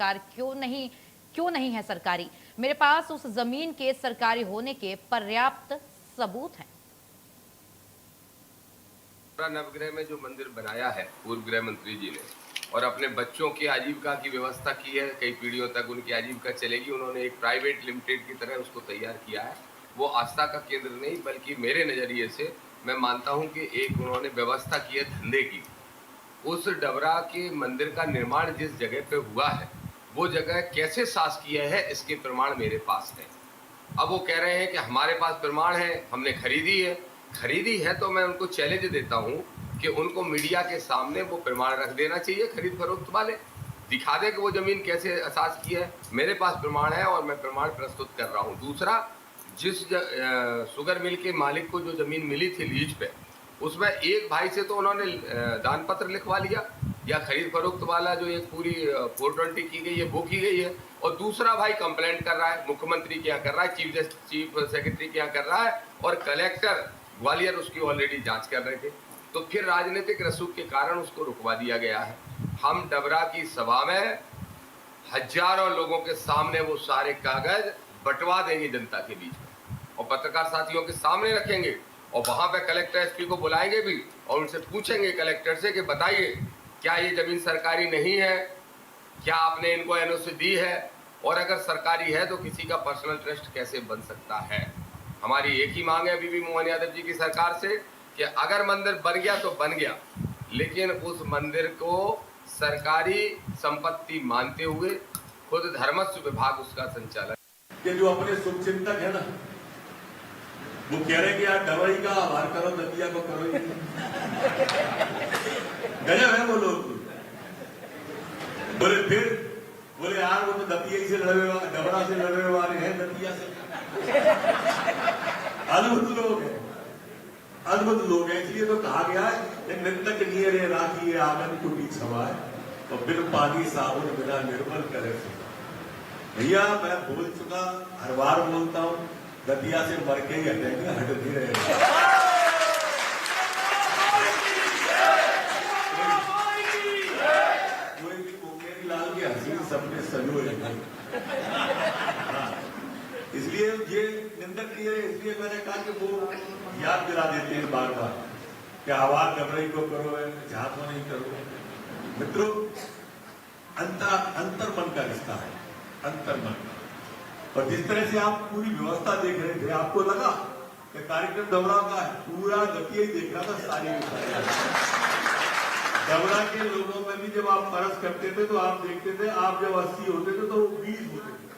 सरकार क्यों नहीं है सरकारी। मेरे पास उस जमीन के सरकारी होने के पर्याप्त सबूत हैं। नवग्रह में जो मंदिर बनाया है पूर्व गृह मंत्री जी ने, और अपने बच्चों की आजीविका की व्यवस्था की है, कई पीढ़ियों तक उनकी आजीविका चलेगी, उन्होंने एक प्राइवेट लिमिटेड की तरह उसको तैयार किया है। वो आस्था का केंद्र नहीं, बल्कि मेरे नजरिए से मैं मानता हूं कि एक उन्होंने व्यवस्था की है धंधे की। उस डबरा के मंदिर का निर्माण जिस जगह पे हुआ है, वो जगह कैसे शासकीय है इसके प्रमाण मेरे पास है। अब वो कह रहे हैं कि हमारे पास प्रमाण है, हमने खरीदी है तो मैं उनको चैलेंज देता हूं कि उनको मीडिया के सामने वो प्रमाण रख देना चाहिए, खरीद फरोख्त वाले दिखा दे कि वो जमीन कैसे शासकीय है। मेरे पास प्रमाण है और मैं प्रमाण प्रस्तुत कर रहा हूं। दूसरा, जिस शुगर मिल के मालिक को जो जमीन मिली थी लीज पे, उसमें एक भाई से तो उन्होंने दान पत्र लिखवा लिया, या खरीद फरोख्त वाला जो एक पूरी 420 की गई है वो की गई है, और दूसरा भाई कंप्लेंट कर रहा है, मुख्यमंत्री के यहाँ कर रहा है, चीफ सेक्रेटरी के यहाँ कर रहा है, और कलेक्टर ग्वालियर उसकी ऑलरेडी जांच कर रहे थे। तो फिर राजनीतिक रसूख के कारण उसको रुकवा दिया गया है। हम डबरा की सभा में हजारों लोगों के सामने वो सारे कागज बंटवा देंगे जनता के बीच में, और पत्रकार साथियों के सामने रखेंगे, और वहां पे कलेक्टर एसपी को बुलाएंगे भी, और उनसे पूछेंगे कलेक्टर से कि बताइए क्या ये जमीन सरकारी नहीं है, क्या आपने इनको एनओसी दी है, और अगर सरकारी है तो किसी का पर्सनल ट्रस्ट कैसे बन सकता है। हमारी एक ही मांग है अभी भी मोहन यादव जी की सरकार से कि अगर मंदिर बन गया तो बन गया, लेकिन उस मंदिर को सरकारी संपत्ति मानते हुए खुद धर्मस्व विभाग उसका संचालन। ये जो अपने शुभचिंतक है ना, वो कह रहे हैं कि यार डबरी का आभार करो, नदिया को करो ही गजब है वो लोग। बोले यार वो तो दतिया से लड़े, डबरा से लड़े वाले हैं, दतिया से। अद्भुत लोग हैं। इसलिए तो कहा गया है निंदक नियरे राखी आंगन कुटी छवाए, और बिन पानी साबुन बिना निर्मल करे। भैया मैं बोल चुका, हर बार बोलता हूं, दतिया से मर के ही हटेंगे, हट नहीं रहे। सबने सजो इसलिए ये निंदक की है। इसलिए मैंने कहा कि वो याद दिला देते हैं बार बार कि आवाज डबरई को करो, जहां को नहीं करो। मित्रों, अंतर मन का रिश्ता है, अंतर मन का। और जिस तरह से आप पूरी व्यवस्था देख रहे थे, आपको लगा कि कार्यक्रम डबरा का है, पूरा दतिया ही देख रहा था। सारी डबरा के लोगों में भी जब आप परस करते थे तो आप देखते थे, आप जब 80 होते थे तो वो 20 होते थे।